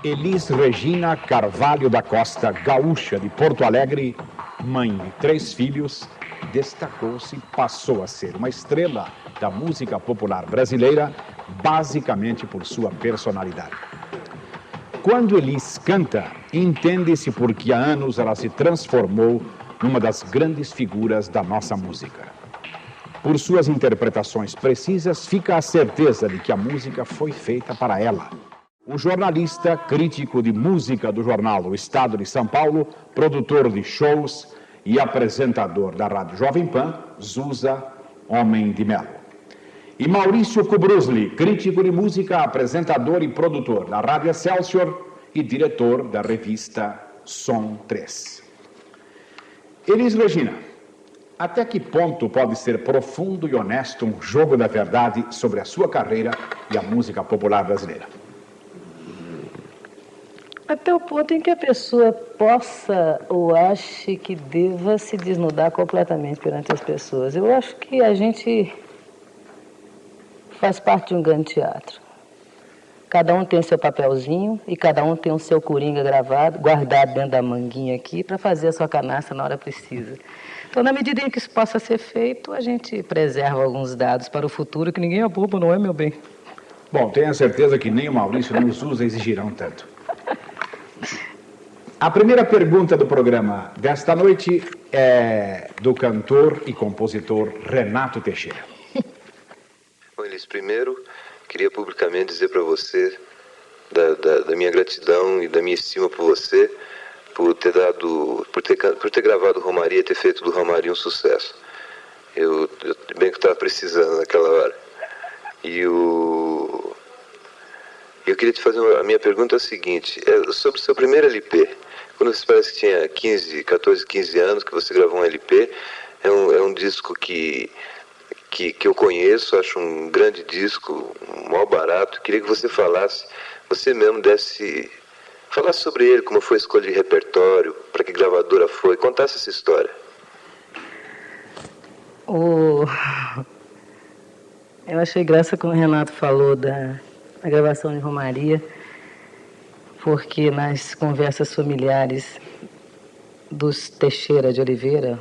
Elis Regina Carvalho da Costa, gaúcha de Porto Alegre, mãe de 3 filhos, destacou-se e passou a ser uma estrela da música popular brasileira, basicamente por sua personalidade. Quando Elis canta, entende-se porque há anos ela se transformou numa das grandes figuras da nossa música. Por suas interpretações precisas, fica a certeza de que a música foi feita para ela. O jornalista, crítico de música do jornal O Estado de São Paulo, produtor de shows e apresentador da Rádio Jovem Pan, Zusa Homem de Melo. E Maurício Kubrusli, crítico de música, apresentador e produtor da Rádio Excelsior e diretor da revista Som 3. Elis Regina, até que ponto pode ser profundo e honesto um jogo da verdade sobre a sua carreira e a música popular brasileira? Até o ponto em que a pessoa possa ou ache que deva se desnudar completamente perante as pessoas. Eu acho que a gente faz parte de um grande teatro. Cada um tem o seu papelzinho e cada um tem o seu coringa gravado, guardado dentro da manguinha aqui para fazer a sua canastra na hora precisa. Então, na medida em que isso possa ser feito, a gente preserva alguns dados para o futuro que ninguém abuba, não é, meu bem? Bom, tenho certeza que nem o Maurício nem o Zusa exigirão tanto. A primeira pergunta do programa desta noite é do cantor e compositor Renato Teixeira. Bom, Elis, primeiro queria publicamente dizer para você da minha gratidão e da minha estima por você, por ter gravado Romaria e ter feito do Romaria um sucesso. Eu bem que estava precisando naquela hora. E eu queria te fazer a minha pergunta é a seguinte, sobre o seu primeiro LP. Quando você parece que tinha 14, 15 anos que você gravou um LP, é um disco que eu conheço, acho um grande disco, mal barato. Queria que você falasse, você mesmo falasse sobre ele, como foi a escolha de repertório, para que gravadora foi, contasse essa história. Eu achei graça quando o Renato falou da gravação de Romaria, porque nas conversas familiares dos Teixeira de Oliveira,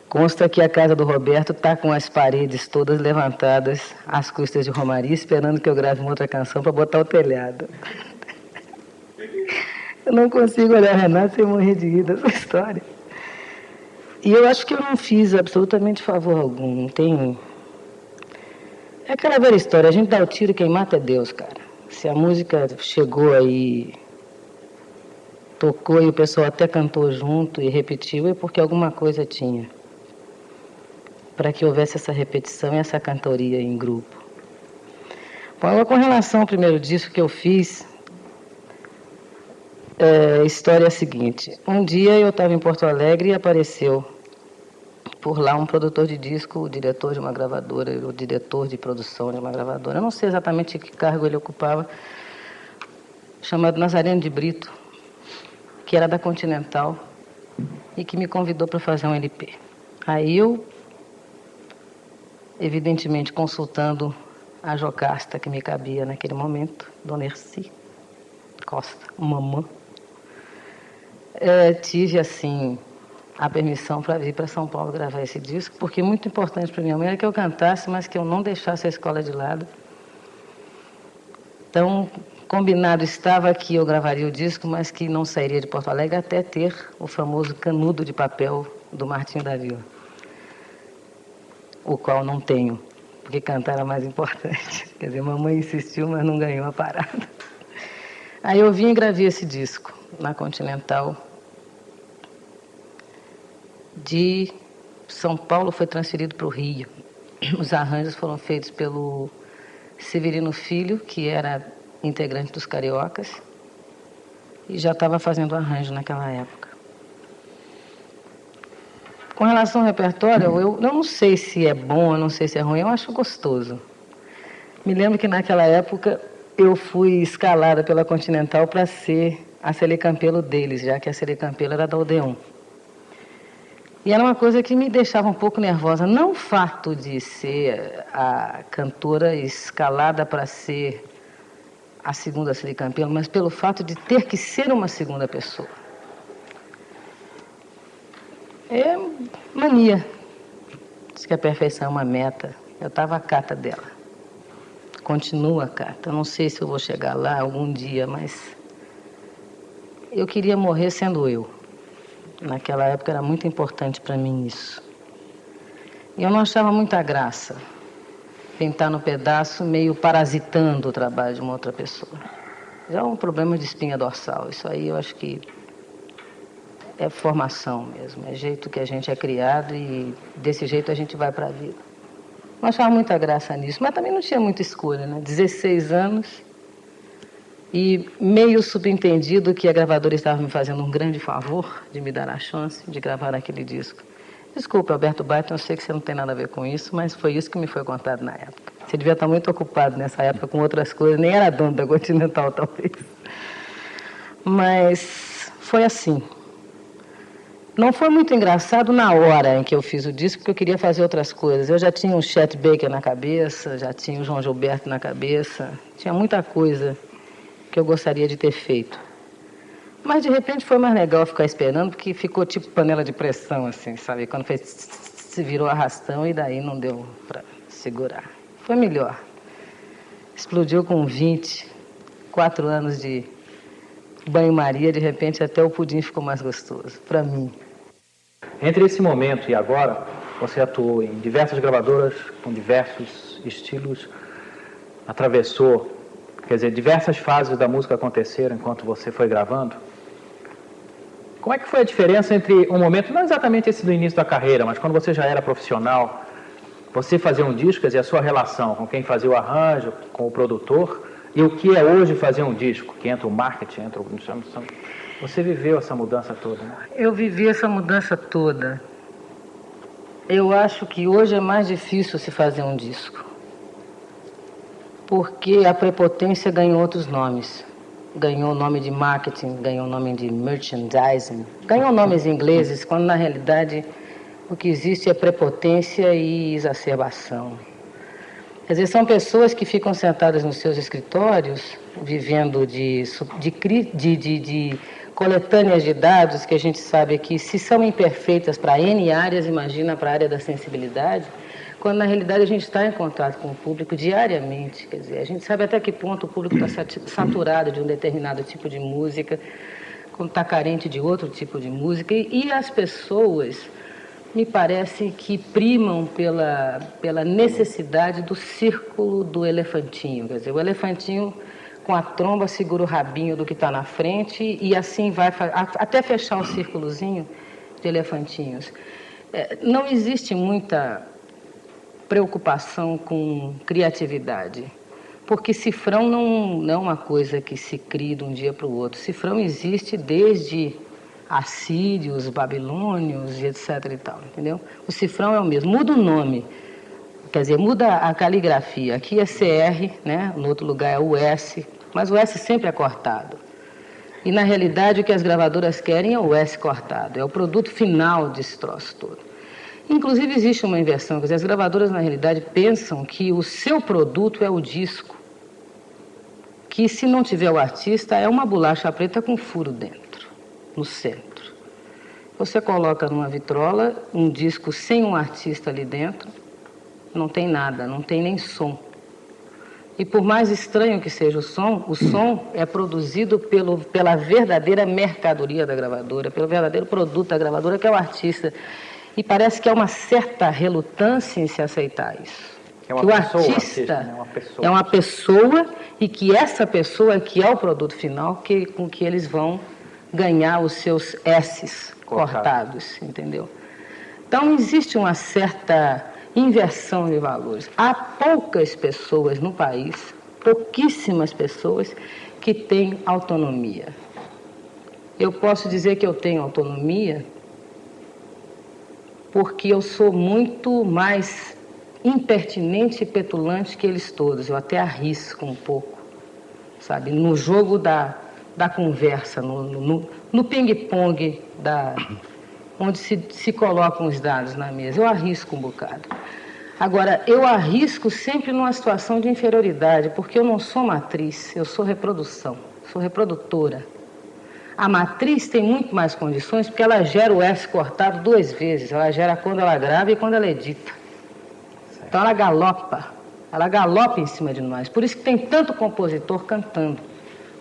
consta que a casa do Roberto está com as paredes todas levantadas às custas de Romaria, esperando que eu grave uma outra canção para botar o telhado. Eu não consigo olhar o Renato sem morrer de rir dessa história. E eu acho que eu não fiz absolutamente favor algum. Não tem... É aquela velha história, a gente dá o tiro e quem mata é Deus, cara. Se a música chegou aí, tocou e o pessoal até cantou junto e repetiu, é porque alguma coisa tinha para que houvesse essa repetição e essa cantoria em grupo. Bom, agora, com relação ao primeiro disco que eu fiz, a história é a seguinte. Um dia eu estava em Porto Alegre e apareceu por lá um produtor de disco, o diretor de uma gravadora, o diretor de produção de uma gravadora. Eu não sei exatamente que cargo ele ocupava, chamado Nazareno de Brito, que era da Continental e que me convidou para fazer um LP. Aí eu, evidentemente consultando a Jocasta que me cabia naquele momento, Dona Erci Costa, mamã, tive assim a permissão para vir para São Paulo gravar esse disco, porque muito importante para minha mãe era que eu cantasse, mas que eu não deixasse a escola de lado. Então, combinado estava que eu gravaria o disco, mas que não sairia de Porto Alegre até ter o famoso canudo de papel do Martinho da Vila, o qual não tenho, porque cantar era mais importante. Quer dizer, mamãe insistiu, mas não ganhou a parada. Aí eu vim e gravei esse disco na Continental. De São Paulo foi transferido para o Rio. Os arranjos foram feitos pelo Severino Filho, que era integrante dos Cariocas, e já estava fazendo arranjo naquela época. Com relação ao repertório, eu não sei se é bom, eu não sei se é ruim, eu acho gostoso. Me lembro que naquela época eu fui escalada pela Continental para ser a Celi Campelo deles, já que a Celi Campelo era da Odeon. E era uma coisa que me deixava um pouco nervosa, não o fato de ser a cantora escalada para ser a segunda a ser campeã, mas pelo fato de ter que ser uma segunda pessoa. É mania. Diz que a perfeição é uma meta. Eu estava à cata dela. Continuo a cata. Eu não sei se eu vou chegar lá algum dia, mas eu queria morrer sendo eu. Naquela época era muito importante para mim isso. E eu não achava muita graça pintar no pedaço meio parasitando o trabalho de uma outra pessoa. Já é um problema de espinha dorsal. Isso aí eu acho que é formação mesmo. É jeito que a gente é criado e desse jeito a gente vai para a vida. Não achava muita graça nisso, mas também não tinha muita escolha, né? 16 anos e meio subentendido que a gravadora estava me fazendo um grande favor de me dar a chance de gravar aquele disco. Desculpa, Alberto Baton, eu sei que você não tem nada a ver com isso, mas foi isso que me foi contado na época. Você devia estar muito ocupado nessa época com outras coisas, nem era dono da Continental, talvez. Mas foi assim. Não foi muito engraçado na hora em que eu fiz o disco, porque eu queria fazer outras coisas. Eu já tinha o Chet Baker na cabeça, já tinha o João Gilberto na cabeça, tinha muita coisa que eu gostaria de ter feito. Mas, de repente, foi mais legal ficar esperando, porque ficou tipo panela de pressão, assim, sabe? Quando fez, se virou arrastão e daí não deu para segurar. Foi melhor. Explodiu com 24 anos de banho-maria, de repente até o pudim ficou mais gostoso, para mim. Entre esse momento e agora, você atuou em diversas gravadoras, com diversos estilos, atravessou, quer dizer, diversas fases da música aconteceram enquanto você foi gravando. Como é que foi a diferença entre um momento, não exatamente esse do início da carreira, mas quando você já era profissional, você fazia um disco, quer dizer, a sua relação com quem fazia o arranjo, com o produtor, e o que é hoje fazer um disco, que entra o marketing, entra o... Você viveu essa mudança toda, né? Eu vivi essa mudança toda. Eu acho que hoje é mais difícil se fazer um disco, porque a prepotência ganhou outros nomes. Ganhou o nome de marketing, ganhou o nome de merchandising, ganhou nomes ingleses, quando na realidade o que existe é prepotência e exacerbação. Quer dizer, são pessoas que ficam sentadas nos seus escritórios, vivendo de coletâneas de dados, que a gente sabe que, se são imperfeitas para N áreas, imagina para a área da sensibilidade, quando na realidade a gente está em contato com o público diariamente. Quer dizer, a gente sabe até que ponto o público está saturado de um determinado tipo de música, quando está carente de outro tipo de música, e as pessoas, me parece que primam pela necessidade do círculo do elefantinho. Quer dizer, o elefantinho com a tromba segura o rabinho do que está na frente e assim vai até fechar o círculozinho de elefantinhos. Não existe muita preocupação com criatividade, porque cifrão não é uma coisa que se cria de um dia para o outro. Cifrão existe desde assírios, babilônios e etc. e tal, entendeu? O cifrão é o mesmo, muda o nome, quer dizer, muda a caligrafia. Aqui é CR, né? No outro lugar é o S, mas o S sempre é cortado. E, na realidade, o que as gravadoras querem é o S cortado, é o produto final desse troço todo. Inclusive, existe uma inversão, quer dizer, as gravadoras, na realidade, pensam que o seu produto é o disco, que, se não tiver o artista, é uma bolacha preta com furo dentro, no centro. Você coloca numa vitrola um disco sem um artista ali dentro, não tem nada, não tem nem som. E por mais estranho que seja o som é produzido pela verdadeira mercadoria da gravadora, pelo verdadeiro produto da gravadora, que é o artista. E parece que há uma certa relutância em se aceitar isso. É uma que o pessoa, artista né? É uma pessoa e que essa pessoa que é o produto final, com que eles vão ganhar os seus S's cortados, entendeu? Então, existe uma certa inversão de valores. Há poucas pessoas no país, pouquíssimas pessoas, que têm autonomia. Eu posso dizer que eu tenho autonomia porque eu sou muito mais impertinente e petulante que eles todos. Eu até arrisco um pouco, sabe? No jogo da conversa, no ping-pong onde se colocam os dados na mesa. Eu arrisco um bocado. Agora, eu arrisco sempre numa situação de inferioridade, porque eu não sou matriz, eu sou reprodução, sou reprodutora. A matriz tem muito mais condições, porque ela gera o S cortado 2 vezes. Ela gera quando ela grava e quando ela edita. Então ela galopa em cima de nós. Por isso que tem tanto compositor cantando.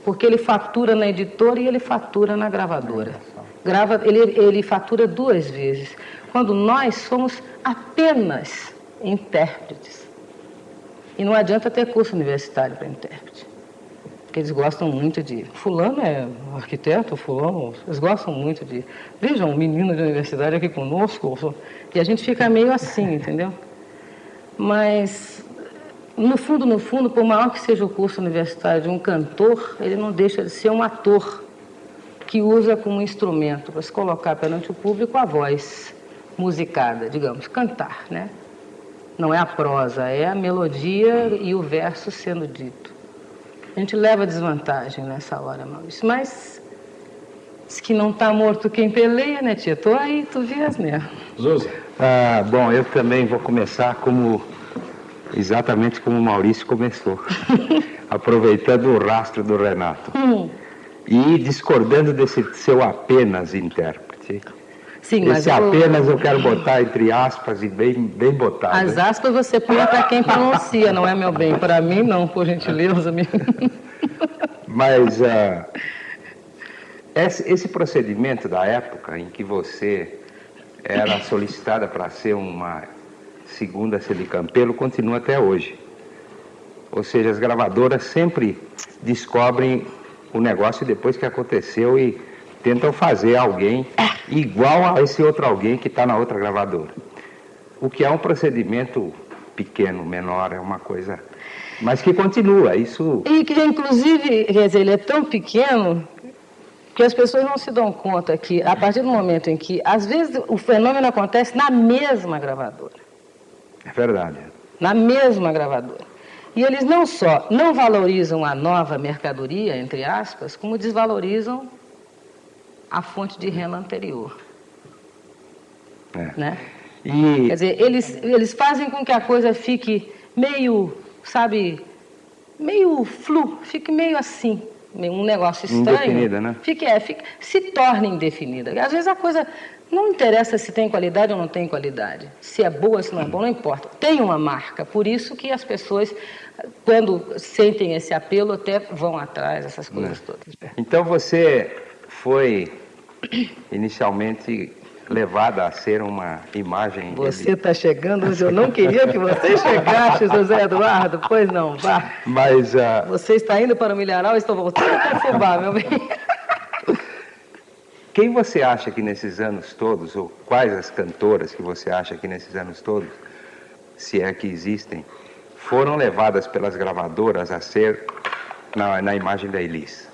Porque ele fatura na editora e ele fatura na gravadora. Ele fatura 2 vezes. Quando nós somos apenas intérpretes. E não adianta ter curso universitário para intérprete. Porque eles gostam muito de... Fulano é arquiteto, fulano... Eles gostam muito de... Vejam, um menino de universidade aqui conosco. E a gente fica meio assim, entendeu? Mas, no fundo, por maior que seja o curso universitário de um cantor, ele não deixa de ser um ator que usa como instrumento para se colocar perante o público a voz musicada, digamos, cantar, né? Não é a prosa, é a melodia e o verso sendo dito. A gente leva desvantagem nessa hora, Maurício, mas diz que não está morto quem peleia, né, tia? Tô aí, tu vias, né? Zusa. Bom, eu também vou começar exatamente como o Maurício começou, aproveitando o rastro do Renato e discordando desse seu apenas intérprete. Sim, mas esse apenas eu quero botar entre aspas e bem botado. As aspas você põe para quem pronuncia, não é, meu bem? Para mim não, por gentileza. Mas esse procedimento da época em que você era solicitada para ser uma segunda Celi Campelo continua até hoje. Ou seja, as gravadoras sempre descobrem o negócio depois que aconteceu e tentam fazer alguém igual a esse outro alguém que está na outra gravadora. O que é um procedimento pequeno, menor, é uma coisa... Mas que continua, isso... E que, inclusive, quer dizer, ele é tão pequeno que as pessoas não se dão conta que, a partir do momento em que, às vezes, o fenômeno acontece na mesma gravadora. É verdade. Na mesma gravadora. E eles não só não valorizam a nova mercadoria, entre aspas, como desvalorizam a fonte de renda anterior. Né? E... Quer dizer, eles fazem com que a coisa fique meio, sabe, meio fique meio assim, um negócio estranho. Indefinida, né? Se torne indefinida. Às vezes a coisa não interessa se tem qualidade ou não tem qualidade, se é boa, se não é boa, não importa. Tem uma marca, por isso que as pessoas, quando sentem esse apelo, até vão atrás, essas coisas todas. Então você foi inicialmente levada a ser uma imagem... Você está chegando onde eu não queria que você chegasse, José Eduardo. Pois não, vá. Mas... Você está indo para o Milharal, estou voltando para o Fubá, meu bem. Quem você acha que nesses anos todos, ou quais as cantoras que você acha que nesses anos todos, se é que existem, foram levadas pelas gravadoras a ser na imagem da Elis?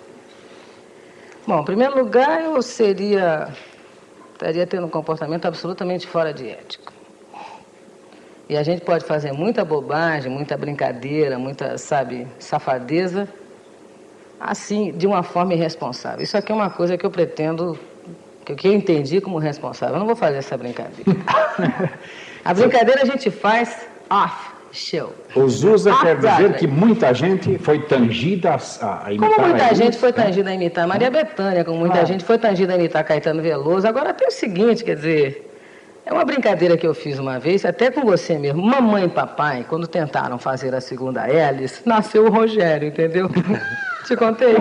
Bom, em primeiro lugar, eu estaria tendo um comportamento absolutamente fora de ético. E a gente pode fazer muita bobagem, muita brincadeira, muita, sabe, safadeza, assim, de uma forma irresponsável. Isso aqui é uma coisa que eu pretendo, que eu entendi como responsável. Eu não vou fazer essa brincadeira. A brincadeira a gente faz off. Show. O Zusa quer dizer que muita gente foi tangida a imitar. Como muita gente foi tangida a imitar Maria Bethânia, como muita gente foi tangida a imitar Caetano Veloso. Agora tem o seguinte, quer dizer, é uma brincadeira que eu fiz uma vez, até com você mesmo. Mamãe e papai, quando tentaram fazer a segunda hélice, nasceu o Rogério, entendeu? Te contei?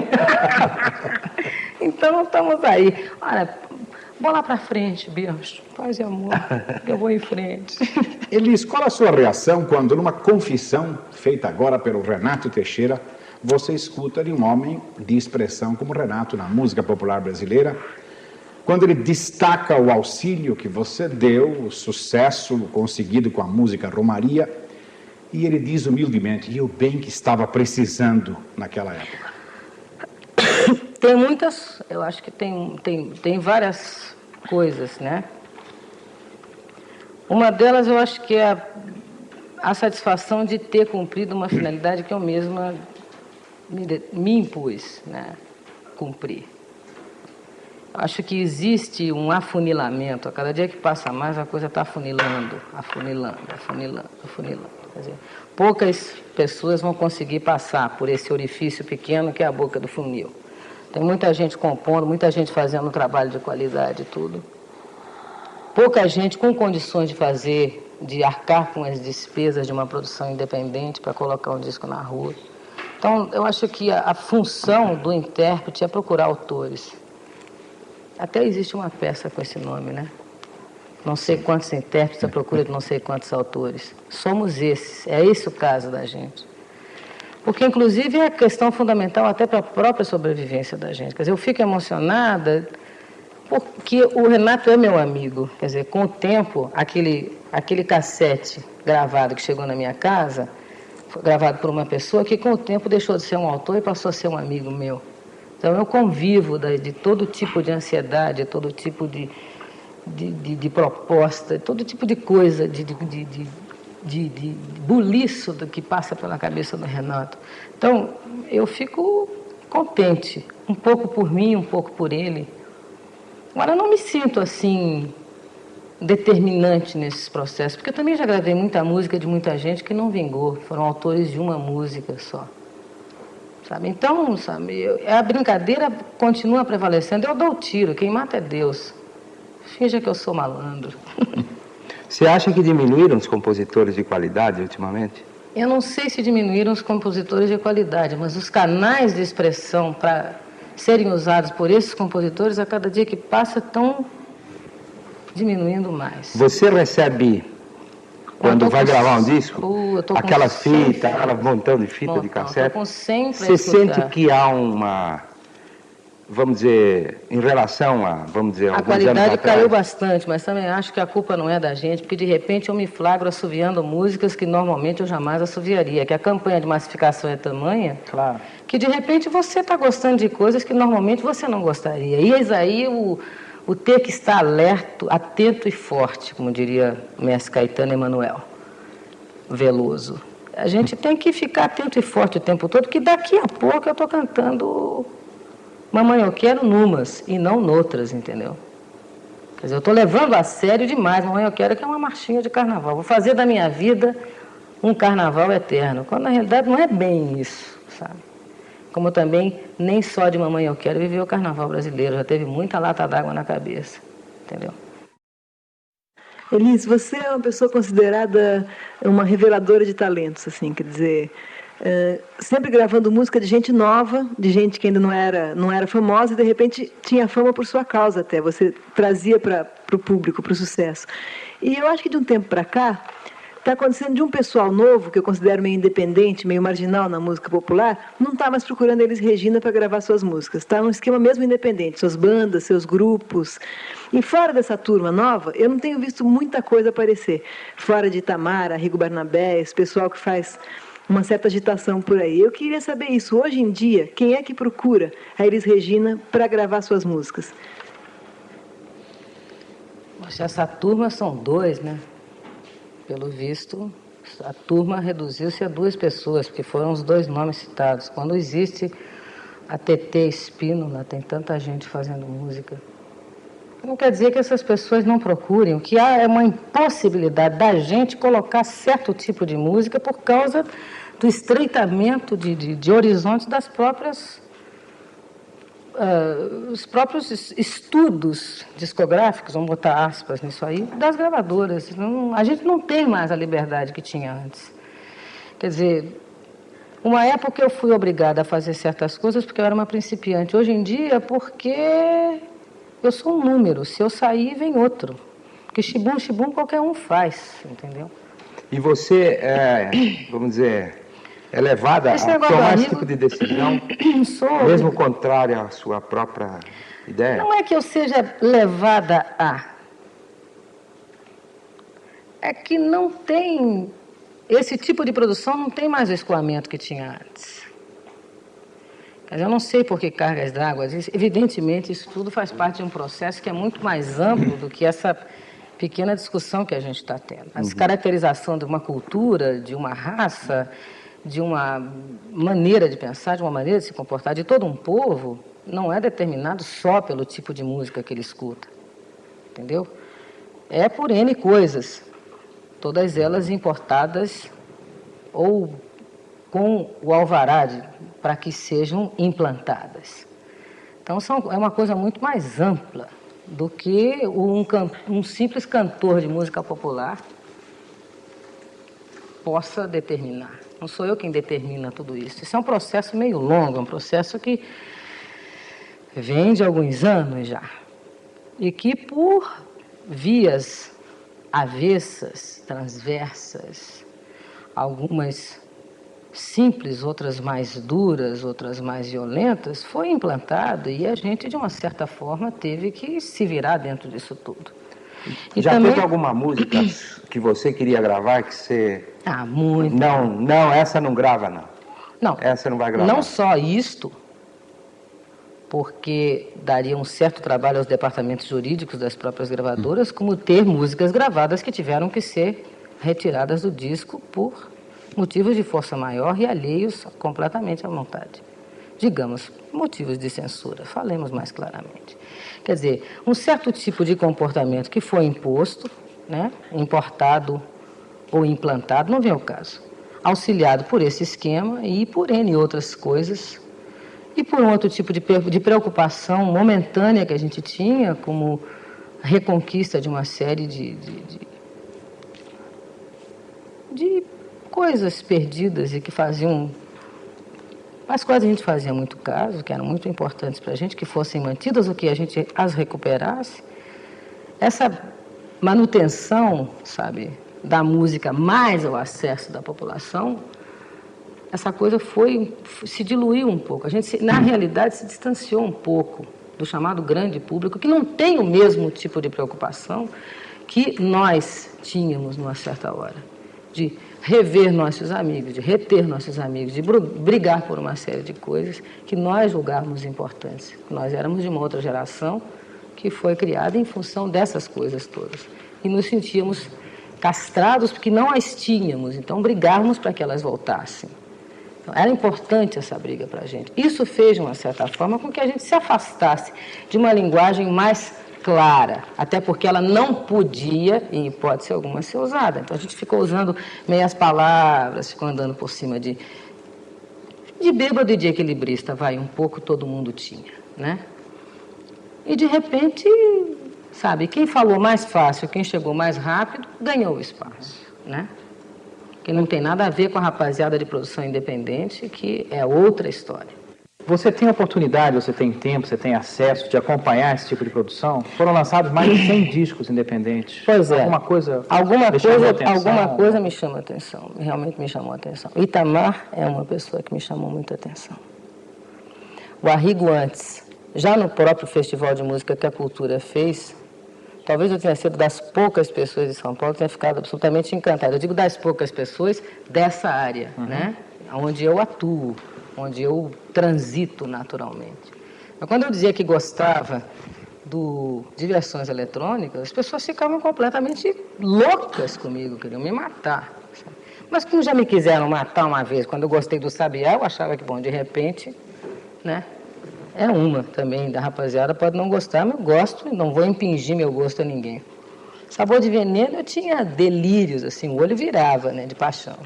Então estamos aí. Olha, bola pra frente, bicho. Paz e amor. Eu vou em frente. Elis, qual a sua reação quando, numa confissão feita agora pelo Renato Teixeira, você escuta de um homem de expressão como Renato na música popular brasileira, quando ele destaca o auxílio que você deu, o sucesso conseguido com a música Romaria, e ele diz humildemente, e o bem que estava precisando naquela época? Tem muitas, eu acho que tem várias coisas, né? Uma delas eu acho que é a satisfação de ter cumprido uma finalidade que eu mesma me impus, né? Cumprir. acho que existe um afunilamento. A cada dia que passa mais, a coisa está afunilando. Quer dizer, poucas pessoas vão conseguir passar por esse orifício pequeno que é a boca do funil. Tem muita gente compondo, muita gente fazendo um trabalho de qualidade e tudo. Pouca gente com condições de fazer, de arcar com as despesas de uma produção independente para colocar um disco na rua. Então, eu acho que a função do intérprete é procurar autores. Até existe uma peça com esse nome, né? Não sei quantos intérpretes à procura de não sei quantos autores. Somos esses, é esse o caso da gente. Porque, inclusive, é a questão fundamental até para a própria sobrevivência da gente. Quer dizer, eu fico emocionada porque o Renato é meu amigo. Quer dizer, com o tempo, aquele cassete gravado que chegou na minha casa, foi gravado por uma pessoa que, com o tempo, deixou de ser um autor e passou a ser um amigo meu. Então, eu convivo de todo tipo de ansiedade, todo tipo de proposta, todo tipo de coisa, de buliço do que passa pela cabeça do Renato. Então, eu fico contente, um pouco por mim, um pouco por ele. Agora, eu não me sinto, assim, determinante nesses processos, porque eu também já gravei muita música de muita gente que não vingou, foram autores de uma música só. Sabe? Então, sabe, a brincadeira continua prevalecendo. Eu dou o tiro, quem mata é Deus. Finja que eu sou malandro. Você acha que diminuíram os compositores de qualidade ultimamente? Eu não sei se diminuíram os compositores de qualidade, mas os canais de expressão para serem usados por esses compositores, a cada dia que passa, estão diminuindo mais. Você recebe, quando vai gravar um disco, aquelas fitas, aquela montão de fita de cassete, você sente que há uma, vamos dizer, em relação a, vamos dizer, a qualidade caiu bastante, mas também acho que a culpa não é da gente, porque de repente eu me flagro assoviando músicas que normalmente eu jamais assoviaria, que a campanha de massificação é tamanha, claro, que de repente você está gostando de coisas que normalmente você não gostaria. E eis aí o ter que estar alerta, atento e forte, como diria o mestre Caetano Emanuel Veloso. A gente tem que ficar atento e forte o tempo todo, porque daqui a pouco eu estou cantando Mamãe Eu Quero numas e não noutras, entendeu? Quer dizer, eu estou levando a sério demais Mamãe Eu Quero, que é uma marchinha de carnaval. Vou fazer da minha vida um carnaval eterno, quando na realidade não é bem isso, sabe? Como também nem só de Mamãe Eu Quero viveu o carnaval brasileiro, já teve muita lata d'água na cabeça, entendeu? Elis, você é uma pessoa considerada uma reveladora de talentos, assim, quer dizer, sempre gravando música de gente nova, de gente que ainda não era famosa e de repente tinha fama por sua causa até, você trazia para o público, para o sucesso. E eu acho que de um tempo para cá, está acontecendo de um pessoal novo, que eu considero meio independente, meio marginal na música popular, não está mais procurando Elis Regina para gravar suas músicas. Está num esquema mesmo independente, suas bandas, seus grupos. E fora dessa turma nova, eu não tenho visto muita coisa aparecer. Fora de Itamar, Rigo Barnabé, esse pessoal que faz uma certa agitação por aí. Eu queria saber isso. Hoje em dia, quem é que procura a Elis Regina para gravar suas músicas? Poxa, essa turma são dois, né? Pelo visto, a turma reduziu-se a 2 pessoas, porque foram os 2 nomes citados. Quando existe a TT Espínola, tem tanta gente fazendo música. Não quer dizer que essas pessoas não procurem. O que há é uma impossibilidade da gente colocar certo tipo de música por causa do estreitamento de horizontes das próprias... os próprios estudos discográficos, vamos botar aspas nisso aí, das gravadoras. A gente não tem mais a liberdade que tinha antes. Quer dizer, uma época eu fui obrigada a fazer certas coisas porque eu era uma principiante. Hoje em dia, porque eu sou um número. Se eu sair, vem outro. Porque chibum qualquer um faz, entendeu? E você, vamos dizer... é levada a tomar esse tipo de decisão, mesmo contrária à sua própria ideia? Não é que eu seja levada a. É que não tem... esse tipo de produção não tem mais o escoamento que tinha antes. Eu não sei por que cargas d'água. Evidentemente, isso tudo faz parte de um processo que é muito mais amplo do que essa pequena discussão que a gente está tendo. A descaracterização de uma cultura, de uma raça... de uma maneira de pensar, de uma maneira de se comportar, de todo um povo, não é determinado só pelo tipo de música que ele escuta, entendeu? É por N coisas, todas elas importadas ou com o alvará para que sejam implantadas. Então, é uma coisa muito mais ampla do que um simples cantor de música popular possa determinar. Não sou eu quem determina tudo isso. Isso é um processo meio longo, é um processo que vem de alguns anos já. E que por vias avessas, transversas, algumas simples, outras mais duras, outras mais violentas, foi implantado e a gente, de uma certa forma, teve que se virar dentro disso tudo. E já também... teve alguma música que você queria gravar que você... muito. Não, essa não grava, não. Não. Essa não vai gravar. Não só isto, porque daria um certo trabalho aos departamentos jurídicos das próprias gravadoras, como ter músicas gravadas que tiveram que ser retiradas do disco por motivos de força maior e alheios completamente à vontade. Digamos, motivos de censura, falemos mais claramente. Quer dizer, um certo tipo de comportamento que foi imposto, né, importado ou implantado, não vem ao caso, auxiliado por esse esquema e por N outras coisas, e por um outro tipo de preocupação momentânea que a gente tinha, como a reconquista de uma série de coisas perdidas e que faziam, as quais a gente fazia muito caso, que eram muito importantes para a gente, que fossem mantidas ou que a gente as recuperasse. Essa manutenção, sabe, da música mais ao acesso da população, essa coisa se diluiu um pouco. A gente, na realidade, se distanciou um pouco do chamado grande público, que não tem o mesmo tipo de preocupação que nós tínhamos numa certa hora, de rever nossos amigos, de reter nossos amigos, de brigar por uma série de coisas que nós julgávamos importantes. Nós éramos de uma outra geração que foi criada em função dessas coisas todas. E nos sentíamos castrados porque não as tínhamos, então brigávamos para que elas voltassem. Então, era importante essa briga para a gente. Isso fez, de uma certa forma, com que a gente se afastasse de uma linguagem mais clara, até porque ela não podia, em hipótese alguma, ser usada. Então a gente ficou usando meias palavras, ficou andando por cima de bêbado e de equilibrista, um pouco todo mundo tinha, né? E de repente, sabe, quem falou mais fácil, quem chegou mais rápido, ganhou o espaço, né? Que não tem nada a ver com a rapaziada de produção independente, que é outra história. Você tem oportunidade, você tem tempo, você tem acesso de acompanhar esse tipo de produção? Foram lançados mais de 100 discos independentes. Pois é. Alguma coisa me chama a atenção, realmente me chamou a atenção. Itamar é uma pessoa que me chamou muita atenção. O Arrigo antes, já no próprio Festival de Música que a Cultura fez, talvez eu tenha sido das poucas pessoas de São Paulo que tenha ficado absolutamente encantada. Eu digo das poucas pessoas dessa área, né? Onde eu atuo, onde eu transito naturalmente. Mas quando eu dizia que gostava de versões eletrônicas, as pessoas ficavam completamente loucas comigo, queriam me matar. Sabe? Mas como já me quiseram matar uma vez, quando eu gostei do Sabiá, eu achava que, bom, de repente, né, é uma também da rapaziada, pode não gostar, mas eu gosto e não vou impingir meu gosto a ninguém. Sabor de Veneno, eu tinha delírios, assim, o olho virava, né, de paixão.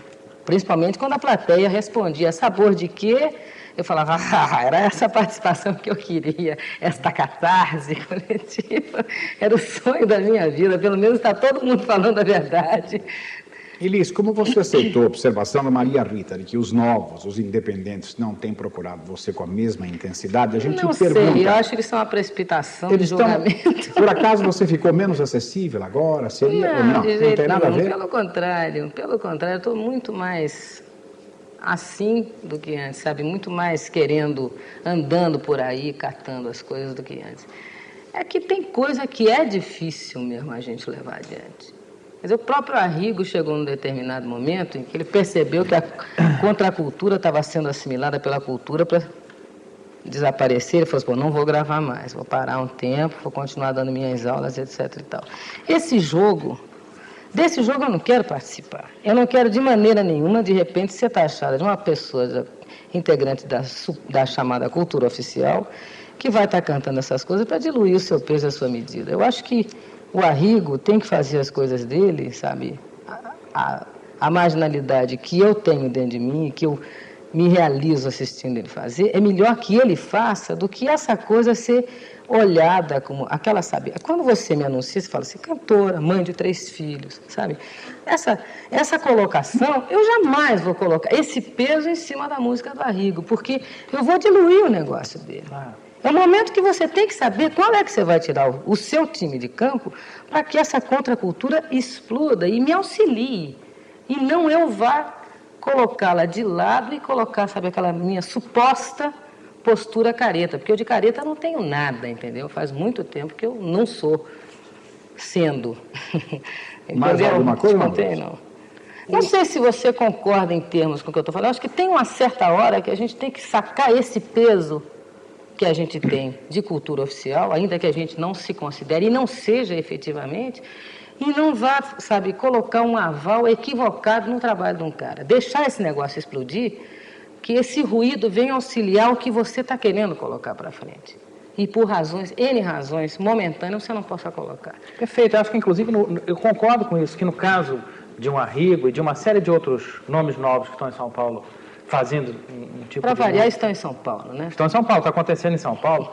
Principalmente quando a plateia respondia, sabor de quê? Eu falava, era essa participação que eu queria, esta catarse coletiva, era o sonho da minha vida, pelo menos está todo mundo falando a verdade. Elis, como você aceitou a observação da Maria Rita, de que os novos, os independentes, não têm procurado você com a mesma intensidade? A gente não pergunta... sei, eu acho que isso é uma precipitação de julgamento. Por acaso você ficou menos acessível agora? Seria ou não? Não tem nada a ver? Pelo contrário, eu estou muito mais assim do que antes, sabe? Muito mais andando por aí, catando as coisas do que antes. É que tem coisa que é difícil mesmo a gente levar adiante. Mas o próprio Arrigo chegou num determinado momento em que ele percebeu que a contracultura estava sendo assimilada pela cultura para desaparecer. Ele falou assim, não vou gravar mais, vou parar um tempo, vou continuar dando minhas aulas, etc. e tal. Desse jogo eu não quero participar. Eu não quero de maneira nenhuma, de repente, ser taxada de uma pessoa integrante da chamada cultura oficial, que vai estar cantando essas coisas para diluir o seu peso e a sua medida. Eu acho que o Arrigo tem que fazer as coisas dele, sabe? A marginalidade que eu tenho dentro de mim, que eu me realizo assistindo ele fazer, é melhor que ele faça do que essa coisa ser olhada como aquela, sabe? Quando você me anuncia, você fala assim, cantora, mãe de 3 filhos, sabe? Essa colocação, eu jamais vou colocar esse peso em cima da música do Arrigo, porque eu vou diluir o negócio dele. É o momento que você tem que saber qual é que você vai tirar o seu time de campo para que essa contracultura exploda e me auxilie. E não eu vá colocá-la de lado e colocar, sabe, aquela minha suposta postura careta. Porque eu de careta não tenho nada, entendeu? Faz muito tempo que eu não sou sendo. Mais alguma coisa? Não sei se você concorda em termos com o que eu estou falando. Acho que tem uma certa hora que a gente tem que sacar esse peso que a gente tem de cultura oficial, ainda que a gente não se considere e não seja efetivamente, e não vá, sabe, colocar um aval equivocado no trabalho de um cara. Deixar esse negócio explodir, que esse ruído venha auxiliar o que você está querendo colocar para frente. E por razões, N razões momentâneas, você não possa colocar. Perfeito. Eu acho que, inclusive, eu concordo com isso, que no caso de um Arrigo e de uma série de outros nomes novos que estão em São Paulo, fazendo um tipo para variar, estão em São Paulo, né? Estão em São Paulo, está acontecendo em São Paulo.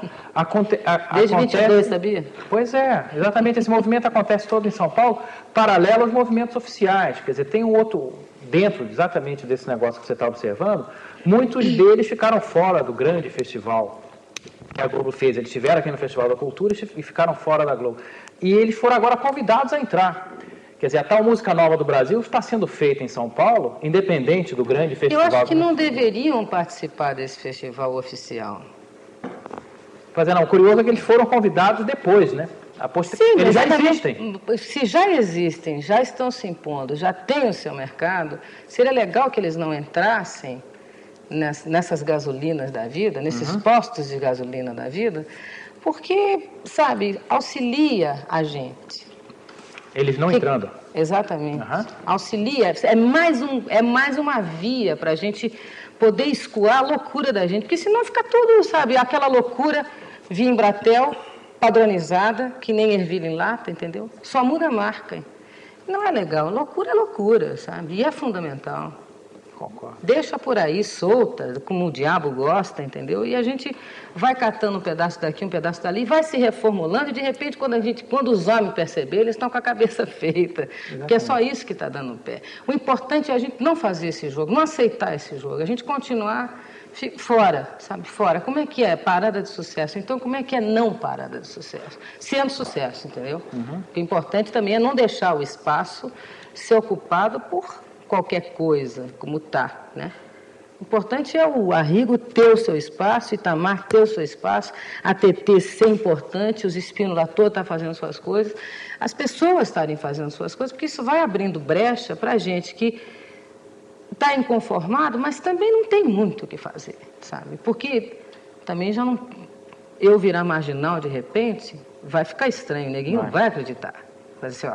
Desde 22, sabia? Pois é, exatamente, esse movimento acontece todo em São Paulo, paralelo aos movimentos oficiais. Quer dizer, tem um outro, dentro exatamente desse negócio que você está observando, muitos deles ficaram fora do grande festival que a Globo fez. Eles estiveram aqui no Festival da Cultura e ficaram fora da Globo. E eles foram agora convidados a entrar. Quer dizer, a tal música nova do Brasil está sendo feita em São Paulo, independente do grande festival. Eu acho que não deveriam participar desse festival oficial. Mas não, o curioso é que eles foram convidados depois, né? Sim, eles já existem. Se já existem, já estão se impondo, já têm o seu mercado, seria legal que eles não entrassem nessas gasolinas da vida, nesses postos de gasolina da vida, porque, sabe, auxilia a gente. Eles não entrando. Exatamente. Auxilia. É mais uma via para a gente poder escoar a loucura da gente. Porque senão fica tudo, sabe, aquela loucura via Embratel, padronizada, que nem ervilha em lata, entendeu? Só muda a marca. Não é legal. Loucura é loucura, sabe? E é fundamental. Concordo. Deixa por aí, solta, como o diabo gosta, entendeu? E a gente vai catando um pedaço daqui, um pedaço dali, vai se reformulando e, de repente, quando os homens perceberem, eles estão com a cabeça feita. Exatamente. Porque é só isso que está dando pé. O importante é a gente não fazer esse jogo, não aceitar esse jogo, a gente continuar fora, sabe? Fora. Como é que é parada de sucesso? Então, como é que é não parada de sucesso? Sendo sucesso, entendeu? O importante também é não deixar o espaço ser ocupado por qualquer coisa, como está, né? O importante é o Arrigo ter o seu espaço, Itamar ter o seu espaço, a TT ser importante, os Espínola todos estar fazendo suas coisas, as pessoas estarem fazendo suas coisas, porque isso vai abrindo brecha para a gente que está inconformado, mas também não tem muito o que fazer, sabe? Porque também já não... Eu virar marginal de repente, vai ficar estranho, ninguém não vai acreditar. Vai dizer,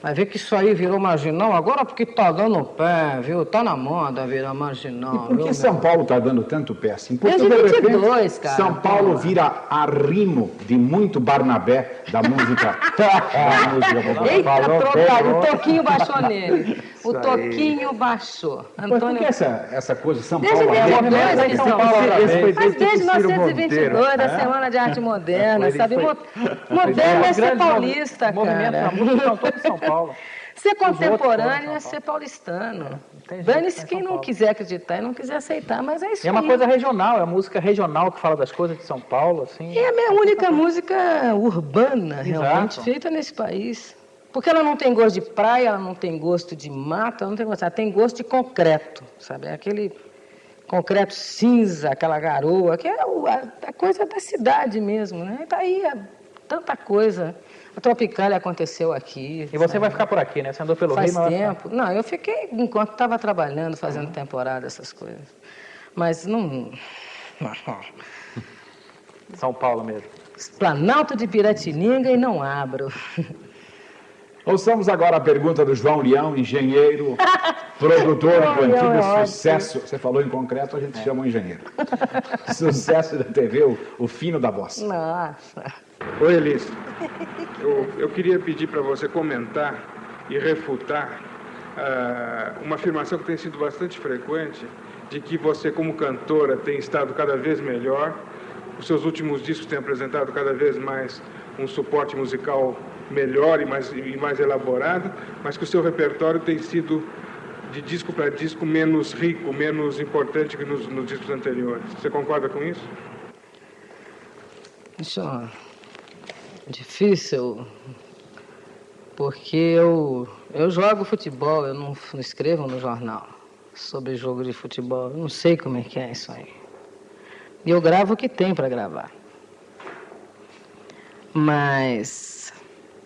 vai ver que isso aí virou marginal agora porque está dando pé, viu? Está na moda virar marginal. E por que São Paulo está dando tanto pé assim? Porque, de 22, cara. São Paulo vira arrimo de muito Barnabé da música. Da música popular. Eita, trocado, o Toquinho baixou nele. O Toquinho baixou. Antônio... Por que essa coisa São Desde Paulo? Desde 1922, da Semana de Arte Moderna, sabe? Moderno é ser paulista, cara. São Paulo. Ser contemporâneo é ser paulistano. Dane-se quem não quiser acreditar e não quiser aceitar, mas é isso aí. É uma coisa regional, é a música regional que fala das coisas de São Paulo, assim. É a minha única música urbana, realmente, feita nesse país. Porque ela não tem gosto de praia, ela não tem gosto de mata, ela não tem gosto, ela tem gosto de concreto, sabe? Aquele concreto cinza, aquela garoa, que é a coisa da cidade mesmo, né? Tá aí tanta coisa. A Tropicália aconteceu aqui. E você vai ficar por aqui, né? Você andou pelo Rio, mas tempo. Não, eu fiquei enquanto estava trabalhando, fazendo temporada, essas coisas. Mas não... São Paulo mesmo. Planalto de Piratininga e não abro. Ouçamos agora a pergunta do João Leão, engenheiro, produtor do antigo sucesso. Você falou em concreto, a gente chama o engenheiro. Sucesso da TV, o fino da voz. Nossa. Oi, Elis. Eu queria pedir para você comentar e refutar uma afirmação que tem sido bastante frequente, de que você, como cantora, tem estado cada vez melhor. Os seus últimos discos têm apresentado cada vez mais um suporte musical melhor e mais elaborado, mas que o seu repertório tem sido, de disco para disco, menos rico, menos importante que nos discos anteriores. Você concorda com isso? Isso é difícil, porque eu jogo futebol, eu não escrevo no jornal sobre jogo de futebol, eu não sei como é que é isso aí. E eu gravo o que tem para gravar. Mas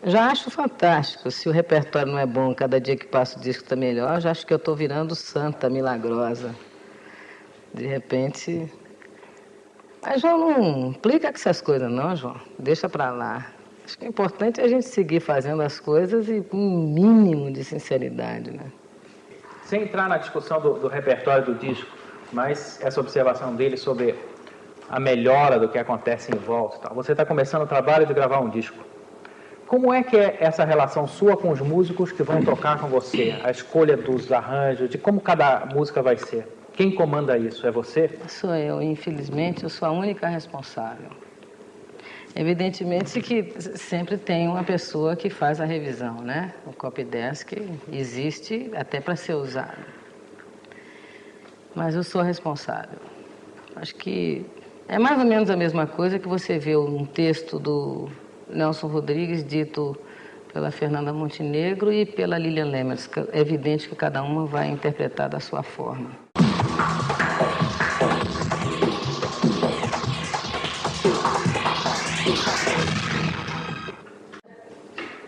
já acho fantástico. Se o repertório não é bom, cada dia que passa o disco está melhor, já acho que eu estou virando santa, milagrosa. De repente... Mas, João, não implica com essas coisas, não, João. Deixa para lá. Acho que o importante é a gente seguir fazendo as coisas e com um mínimo de sinceridade, né? Sem entrar na discussão do repertório do disco, mas essa observação dele sobre a melhora do que acontece em volta. Tal. Você está começando o trabalho de gravar um disco. Como é que é essa relação sua com os músicos que vão tocar com você? A escolha dos arranjos, de como cada música vai ser? Quem comanda isso? É você? Sou eu, infelizmente, eu sou a única responsável. Evidentemente que sempre tem uma pessoa que faz a revisão, né? O copydesk existe até para ser usado. Mas eu sou a responsável. Acho que é mais ou menos a mesma coisa que você vê um texto do Nelson Rodrigues dito pela Fernanda Montenegro e pela Lilian Lemers. É evidente que cada uma vai interpretar da sua forma.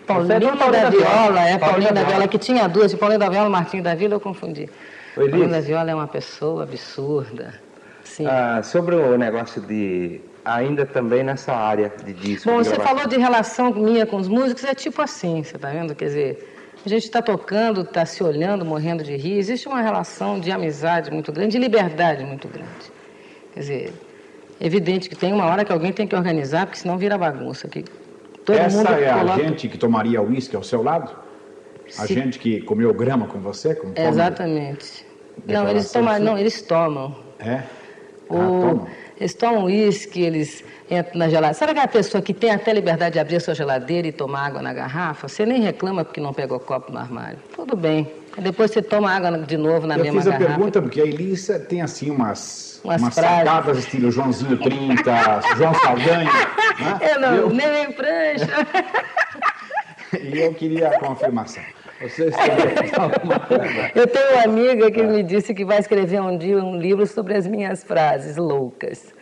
Paulinho da Viola, Paulinho da Viola, que tinha duas, de Paulinho da Viola e Martinho da Vila, eu confundi. Paulinho da Viola é uma pessoa absurda. Sim. Sobre o negócio de... Ainda também nessa área de disco. Bom, você falou de relação minha com os músicos, é tipo assim, você está vendo? Quer dizer, a gente está tocando, está se olhando, morrendo de rir, existe uma relação de amizade muito grande, de liberdade muito grande. Quer dizer, é evidente que tem uma hora que alguém tem que organizar, porque senão vira bagunça. Que todo Essa mundo é coloca... a gente que tomaria uísque ao seu lado? A gente que comeu grama com você? Exatamente. Não, eles tomam. É? Tomam. Eles tomam uísque, eles entram na geladeira. Sabe aquela pessoa que tem até liberdade de abrir a sua geladeira e tomar água na garrafa? Você nem reclama porque não pegou copo no armário. Tudo bem. Depois você toma água de novo na mesma garrafa. Eu fiz a pergunta porque a Elisa tem assim umas sacadas estilo Joãozinho 30, João Saldanha. Né? Eu não, nem prancha. E eu queria a confirmação. Você escreveu alguma coisa? Eu tenho uma amiga que me disse que vai escrever um dia um livro sobre as minhas frases loucas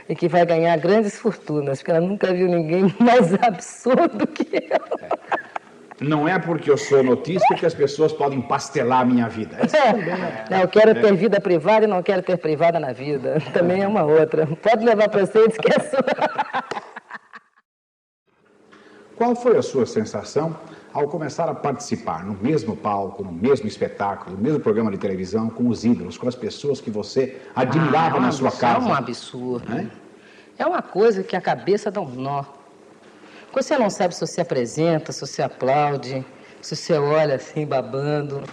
e que vai ganhar grandes fortunas, porque ela nunca viu ninguém mais absurdo que eu. Não é porque eu sou notícia que as pessoas podem pastelar a minha vida. Não, eu quero ter vida privada e não quero ter privada na vida. Também é uma outra. Pode levar para você e esquece. Qual foi a sua sensação ao começar a participar no mesmo palco, no mesmo espetáculo, no mesmo programa de televisão, com os ídolos, com as pessoas que você admirava na sua casa? É um absurdo. É uma coisa que a cabeça dá um nó. Você não sabe se você apresenta, se você aplaude, se você olha assim, babando,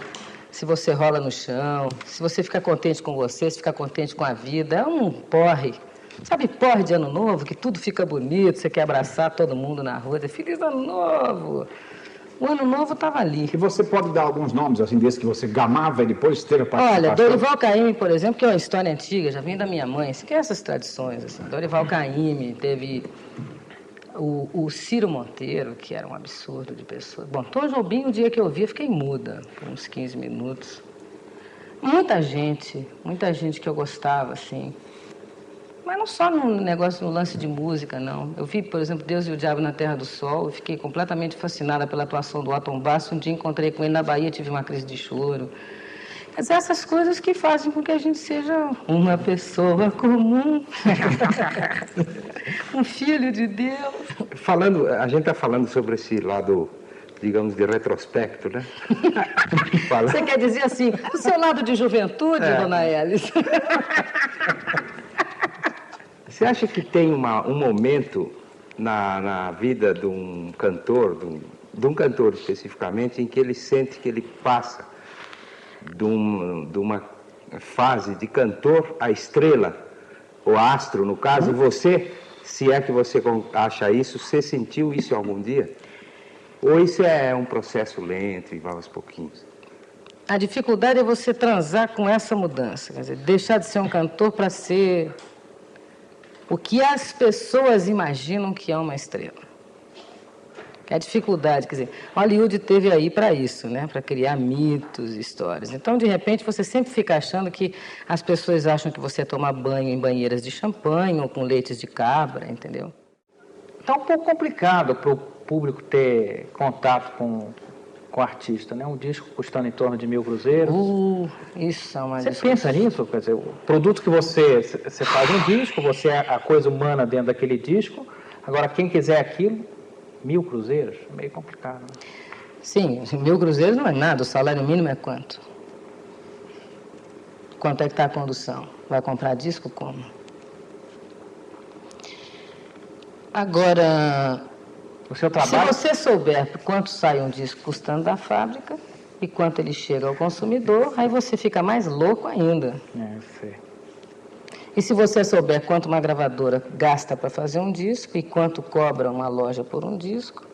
se você rola no chão, se você fica contente com você, se fica contente com a vida. É um porre. Sabe porre de ano novo, que tudo fica bonito, você quer abraçar todo mundo na rua, dizer, Feliz Ano Novo! O Ano Novo estava ali. E você pode dar alguns nomes, assim, desses que você gamava e depois teve a participação? Olha, Dorival Caymmi, por exemplo, que é uma história antiga, já vem da minha mãe, que é essas tradições, assim. Dorival Caymmi, teve o Ciro Monteiro, que era um absurdo de pessoa. Bom, Tom Jobim, o dia que eu vi, eu fiquei muda, por uns 15 minutos. Muita gente que eu gostava, assim. Mas não só no negócio, no lance de música, não. Eu vi, por exemplo, Deus e o Diabo na Terra do Sol, e fiquei completamente fascinada pela atuação do Otton Basso. Um dia encontrei com ele na Bahia, tive uma crise de choro. Mas essas coisas que fazem com que a gente seja uma pessoa comum, um filho de Deus. A gente está falando sobre esse lado digamos, de retrospecto, né? Você quer dizer assim, o seu lado de juventude, dona Elis? Você acha que tem um momento na vida de um cantor, de um cantor especificamente, em que ele sente que ele passa de uma fase de cantor a estrela, ou astro, no caso, você, se é que você acha isso, você sentiu isso algum dia? Ou isso é um processo lento e vai aos pouquinhos? A dificuldade é você transar com essa mudança, quer dizer, deixar de ser um cantor para ser o que as pessoas imaginam que é uma estrela. É a dificuldade, quer dizer, Hollywood teve aí para isso, né? Para criar mitos, histórias. Então, de repente, você sempre fica achando que as pessoas acham que você toma banho em banheiras de champanhe ou com leites de cabra, entendeu? Está um pouco complicado para o público ter contato com o artista, né? Um disco custando em torno de 1.000 cruzeiros. Isso é uma Você pensa nisso? Quer dizer, o produto que você faz um disco, você é a coisa humana dentro daquele disco. Agora, quem quiser aquilo, 1.000 cruzeiros, é meio complicado. Né? Sim, 1.000 cruzeiros não é nada, o salário mínimo é quanto? Quanto é que está a condução? Vai comprar disco como? Agora, o seu trabalho... se você souber quanto sai um disco custando da fábrica e quanto ele chega ao consumidor, aí você fica mais louco ainda. Sei. E se você souber quanto uma gravadora gasta para fazer um disco e quanto cobra uma loja por um disco,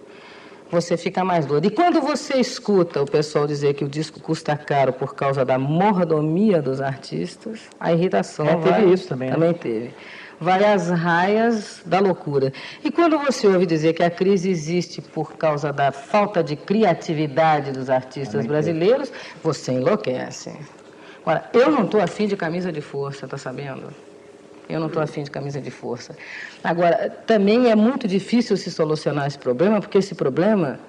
você fica mais doido. E quando você escuta o pessoal dizer que o disco custa caro por causa da mordomia dos artistas, a irritação teve isso também, também né? teve. Vai às raias da loucura. E quando você ouve dizer que a crise existe por causa da falta de criatividade dos artistas brasileiros, você enlouquece. Agora, eu não estou afim de camisa de força, está sabendo? Eu não estou afim de camisa de força. Agora, também é muito difícil se solucionar esse problema, porque esse problema,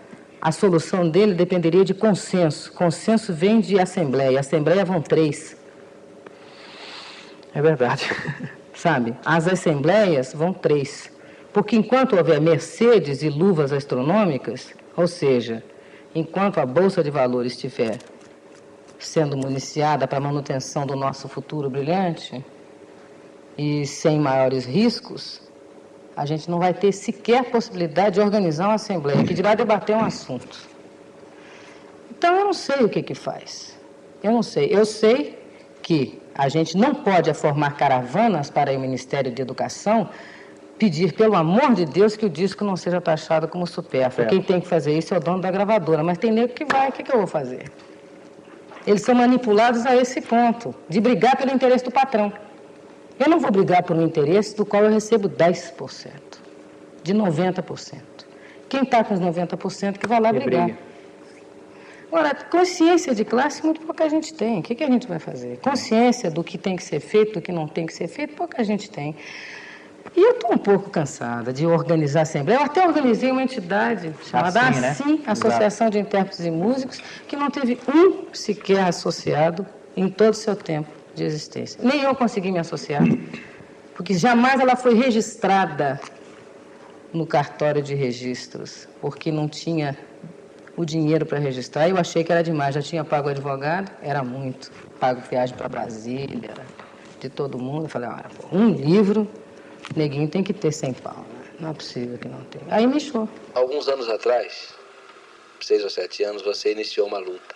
a solução dele dependeria de consenso. Consenso vem de assembleia. Assembleia vão 3. É verdade. Sabe? As assembleias vão 3. Porque enquanto houver Mercedes e luvas astronômicas, ou seja, enquanto a Bolsa de Valores estiver sendo municiada para a manutenção do nosso futuro brilhante e sem maiores riscos, a gente não vai ter sequer possibilidade de organizar uma assembleia, que dirá debater um assunto. Então, eu não sei o que faz. Eu não sei. Eu sei que a gente não pode formar caravanas para o Ministério de Educação pedir, pelo amor de Deus, que o disco não seja taxado como supérfluo. Quem tem que fazer isso é o dono da gravadora, mas tem nego que vai, o que eu vou fazer? Eles são manipulados a esse ponto, de brigar pelo interesse do patrão. Eu não vou brigar por um interesse do qual eu recebo 10%, de 90%. Quem está com os 90% que vai lá brigar. Agora, consciência de classe, muito pouca gente tem. O que a gente vai fazer? Consciência do que tem que ser feito, do que não tem que ser feito, pouca gente tem. E eu estou um pouco cansada de organizar assembleia. Eu até organizei uma entidade chamada ASSIM, Associação de Intérpretes e Músicos, que não teve um sequer associado em todo o seu tempo de existência. Nem eu consegui me associar, porque jamais ela foi registrada no cartório de registros, porque não tinha o dinheiro para registrar. Eu achei que era demais, já tinha pago o advogado, era muito. Pago viagem para Brasília, era de todo mundo. Eu falei, um livro... Neguinho tem que ter 100 pau, né? Não é possível que não tenha. Aí me inchou. Alguns anos atrás, 6 ou 7 anos, você iniciou uma luta.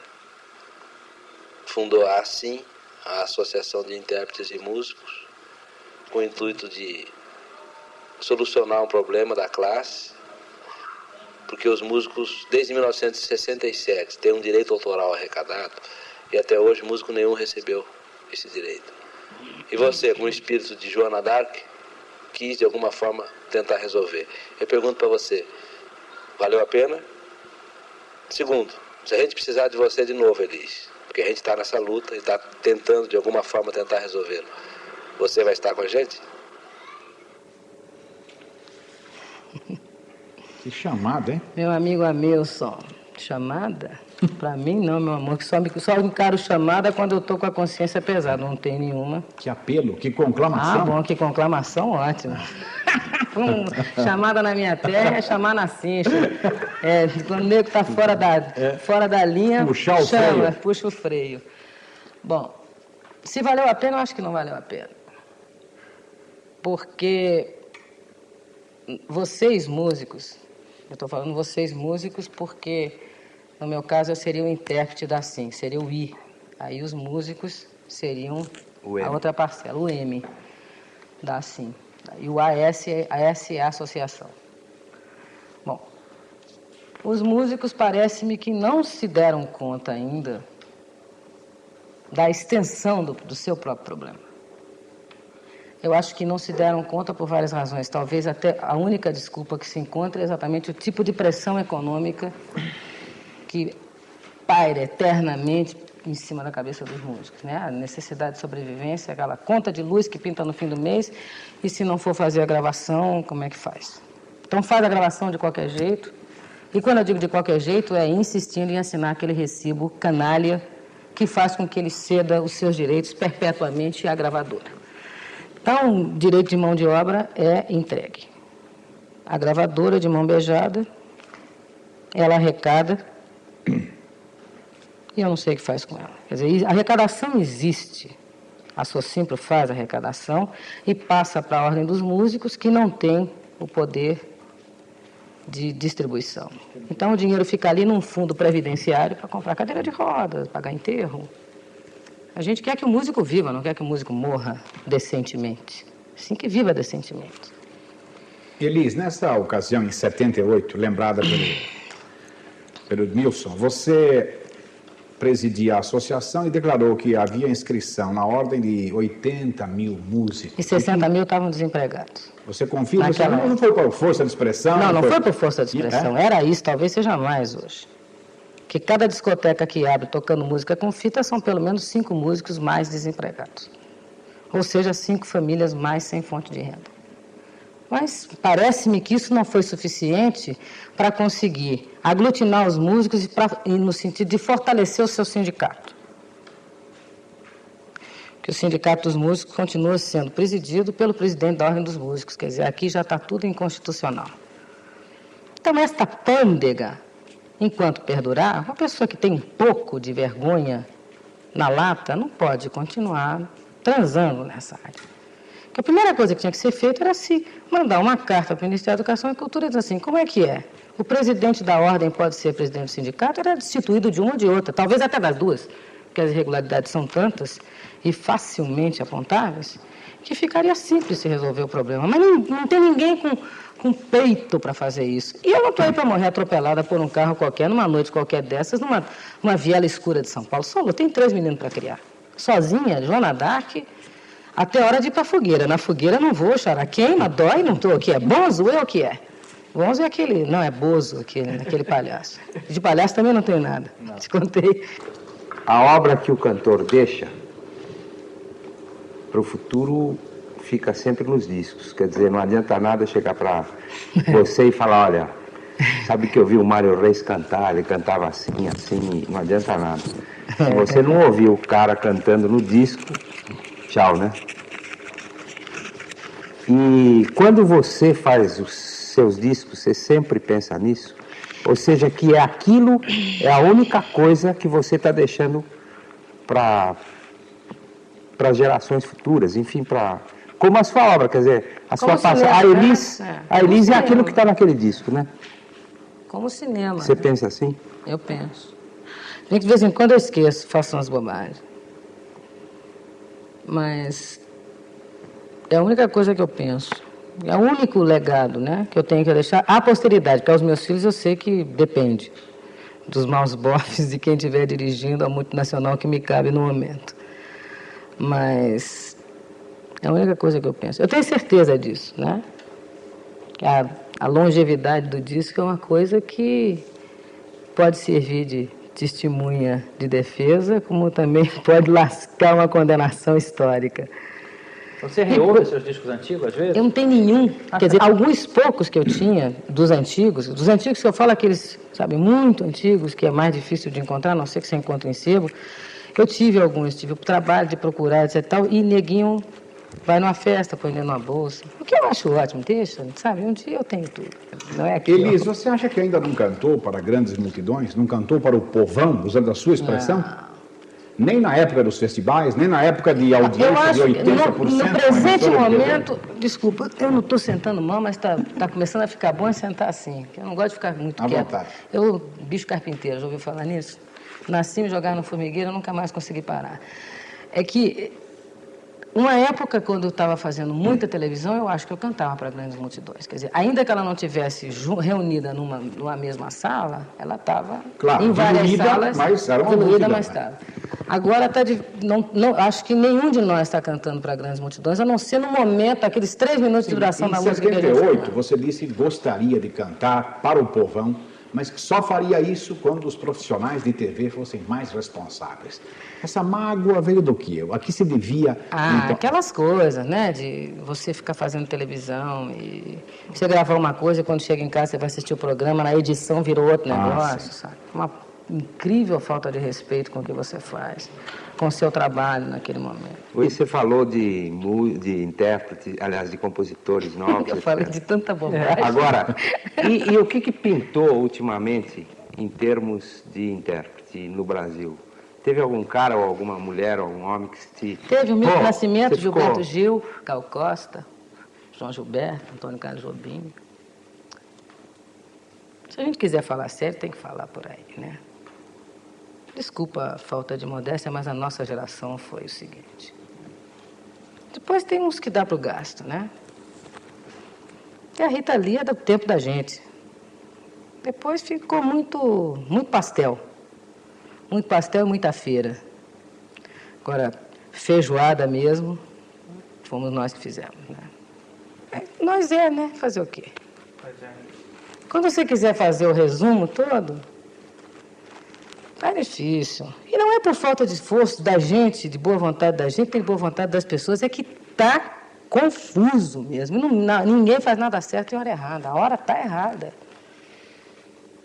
Fundou a ASSIM, a Associação de Intérpretes e Músicos, com o intuito de solucionar um problema da classe, porque os músicos, desde 1967, têm um direito autoral arrecadado, e até hoje músico nenhum recebeu esse direito. E você, com o espírito de Joana d'Arc, quis, de alguma forma, tentar resolver. Eu pergunto para você, valeu a pena? Segundo, se a gente precisar de você de novo, Elis, porque a gente está nessa luta e está tentando, de alguma forma, tentar resolvê-lo, você vai estar com a gente? Que chamada, hein? Meu amigo Amilson, chamada? Pra mim não, meu amor, que só encaro chamada quando eu tô com a consciência pesada, não tem nenhuma. Que apelo, que conclamação. Ah, bom, que conclamação, ótimo. Chamada na minha terra é chamar na cincha. Quando o nego está fora da linha, puxar o freio. Puxa o freio. Bom, se valeu a pena, eu acho que não valeu a pena. Porque vocês músicos, eu estou falando vocês músicos porque, no meu caso, eu seria o intérprete da SIM, seria o I. Aí os músicos seriam a outra parcela, o M da SIM. E o AS é a associação. Bom, os músicos parece-me que não se deram conta ainda da extensão do seu próprio problema. Eu acho que não se deram conta por várias razões. Talvez até a única desculpa que se encontra é exatamente o tipo de pressão econômica que paira eternamente em cima da cabeça dos músicos, né? A necessidade de sobrevivência, aquela conta de luz que pinta no fim do mês, e se não for fazer a gravação, como é que faz? Então faz a gravação de qualquer jeito, e quando eu digo de qualquer jeito, é insistindo em assinar aquele recibo canalha que faz com que ele ceda os seus direitos perpetuamente à gravadora. Então, o direito de mão de obra é entregue. A gravadora, de mão beijada, ela arrecada, e eu não sei o que faz com ela. Quer dizer, a arrecadação existe. A Socimpro faz a arrecadação e passa para a ordem dos músicos, que não tem o poder de distribuição. Então, o dinheiro fica ali num fundo previdenciário para comprar cadeira de rodas, pagar enterro. A gente quer que o músico viva, não quer que o músico morra decentemente. Sim, que viva decentemente. Elis, nessa ocasião, em 78, lembrada pelo Nilson, você presidia a associação e declarou que havia inscrição na ordem de 80 mil músicos. E 60 mil estavam desempregados. Você confirma? Você não foi por força de expressão? Não foi por força de expressão. Era isso, talvez seja mais hoje. Que cada discoteca que abre tocando música com fita são pelo menos 5 músicos mais desempregados. Ou seja, 5 famílias mais sem fonte de renda. Mas parece-me que isso não foi suficiente para conseguir aglutinar os músicos e no sentido de fortalecer o seu sindicato. Que o Sindicato dos Músicos continua sendo presidido pelo presidente da Ordem dos Músicos. Quer dizer, aqui já está tudo inconstitucional. Então, esta pândega, enquanto perdurar, uma pessoa que tem um pouco de vergonha na lata não pode continuar transando nessa área. Porque a primeira coisa que tinha que ser feita era se mandar uma carta para o Ministério da Educação e Cultura e dizer assim, como é que é? O presidente da ordem pode ser presidente do sindicato? Era destituído de uma ou de outra, talvez até das duas, porque as irregularidades são tantas e facilmente apontáveis, que ficaria simples se resolver o problema. Mas não tem ninguém com peito para fazer isso. E eu não estou aí para morrer atropelada por um carro qualquer, numa noite qualquer dessas, numa viela escura de São Paulo. Só eu tenho 3 meninos para criar. Sozinha, Joana Dark, até a hora de ir para a fogueira. Na fogueira não vou, xará. Queima, dói, não estou. O que é? Bonzo é o que é? Bonzo é aquele... Não, é bozo aquele palhaço. De palhaço também não tenho nada. Não. Te contei. A obra que o cantor deixa para o futuro fica sempre nos discos. Quer dizer, não adianta nada chegar para você e falar, olha, sabe que eu vi o Mário Reis cantar, ele cantava assim, não adianta nada. Se você não ouviu o cara cantando no disco, tchau, né? E quando você faz os seus discos, você sempre pensa nisso? Ou seja, que aquilo é a única coisa que você está deixando para gerações futuras, enfim, como a sua obra, quer dizer, a sua passagem. A Elis é aquilo que está naquele disco, né? Como cinema. Você pensa assim? Eu penso. De vez em quando eu esqueço, faço umas bobagens. Mas é a única coisa que eu penso. É o único legado, né, que eu tenho que deixar à posteridade, porque aos meus filhos eu sei que depende dos maus bofes de quem estiver dirigindo a multinacional que me cabe no momento. Mas é a única coisa que eu penso. Eu tenho certeza disso, né? A longevidade do disco é uma coisa que pode servir de testemunha de defesa, como também pode lascar uma condenação histórica. Você reouve seus discos antigos, às vezes? Eu não tenho nenhum. Quer dizer, alguns poucos que eu tinha dos antigos que eu falo aqueles, sabe, muito antigos, que é mais difícil de encontrar, a não ser que você encontre em sebo. Eu tive alguns, tive o trabalho de procurar, etc. Tal, e neguinho vai numa festa, põe dentro de uma bolsa. O que eu acho ótimo, deixa, sabe? Um dia eu tenho tudo. Não é aquilo. Elis, você acha que ainda não cantou para grandes multidões? Não cantou para o povão, usando a sua expressão? Não. Nem na época dos festivais, nem na época de audiência de 80%. No presente momento, desculpa, eu não estou sentando mal, mas está começando a ficar bom sentar assim. Eu não gosto de ficar muito quieto. Vontade. Eu, bicho carpinteiro, já ouviu falar nisso? Nasci, me jogar no formigueiro, eu nunca mais consegui parar. É que, uma época, quando eu estava fazendo muita televisão, eu acho que eu cantava para grandes multidões. Quer dizer, ainda que ela não tivesse reunida numa mesma sala, ela estava em várias salas. Mas era uma diluída, multidão, mas estava. Agora, acho que nenhum de nós está cantando para grandes multidões, a não ser no momento, aqueles 3 minutos de duração da música. Em 78, você disse que gostaria de cantar para o povão, mas que só faria isso quando os profissionais de TV fossem mais responsáveis. Essa mágoa veio do quê? A que se devia? Então... Aquelas coisas, né? De você ficar fazendo televisão e você gravar uma coisa e quando chega em casa você vai assistir o programa, na edição virou outro negócio, sabe? Uma incrível falta de respeito com o que você faz, com o seu trabalho naquele momento. Hoje você falou de intérpretes, aliás, de compositores novos. Eu falei de tanta bobagem. Agora, e o que pintou ultimamente em termos de intérprete no Brasil? Teve algum cara ou alguma mulher ou algum homem que se... Teve o Milton Nascimento, Gilberto Gil, Gal Costa, João Gilberto, Antônio Carlos Jobim. Se a gente quiser falar sério, tem que falar por aí, né? Desculpa a falta de modéstia, mas a nossa geração foi o seguinte. Depois tem uns que dá para o gasto, né? E a Rita Lee é do tempo da gente. Depois ficou muito pastel. Muito pastel e muita feira. Agora, feijoada mesmo, fomos nós que fizemos, né? Nós né? Fazer o quê? Quando você quiser fazer o resumo todo, é difícil. E não é por falta de esforço da gente, de boa vontade da gente, tem boa vontade das pessoas, é que está confuso mesmo. Ninguém faz nada certo em hora errada. A hora está errada.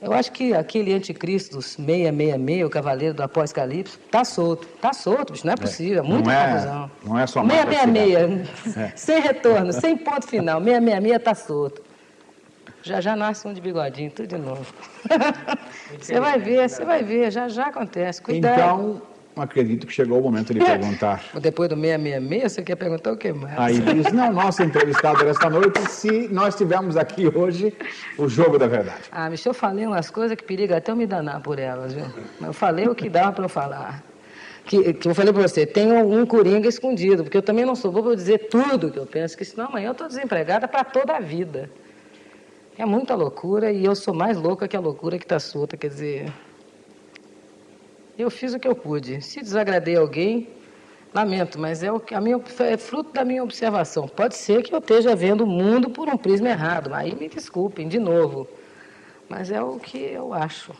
Eu acho que aquele anticristo dos 666, o cavaleiro do Apocalipse, está solto. Está solto, bicho, não é possível. Muita confusão. Não é só 666, sem retorno, sem ponto final. 666 está solto. Já nasce um de bigodinho, tudo de novo. Você vai ver, já acontece. Cuidado. Então, acredito que chegou o momento de perguntar. Depois do 666, você quer perguntar o que mais? Aí diz, não, nosso entrevistado desta noite, se nós tivermos aqui hoje o jogo da verdade. Michel, eu falei umas coisas que periga até eu me danar por elas, viu? Mas eu falei o que dava para eu falar. Que eu falei para você, tem um coringa escondido, porque eu também não sou boa para dizer tudo que eu penso, que senão amanhã eu estou desempregada para toda a vida. É muita loucura e eu sou mais louca que a loucura que está solta, quer dizer... Eu fiz o que eu pude. Se desagradei alguém, lamento, mas é fruto da minha observação. Pode ser que eu esteja vendo o mundo por um prisma errado, aí me desculpem de novo. Mas é o que eu acho.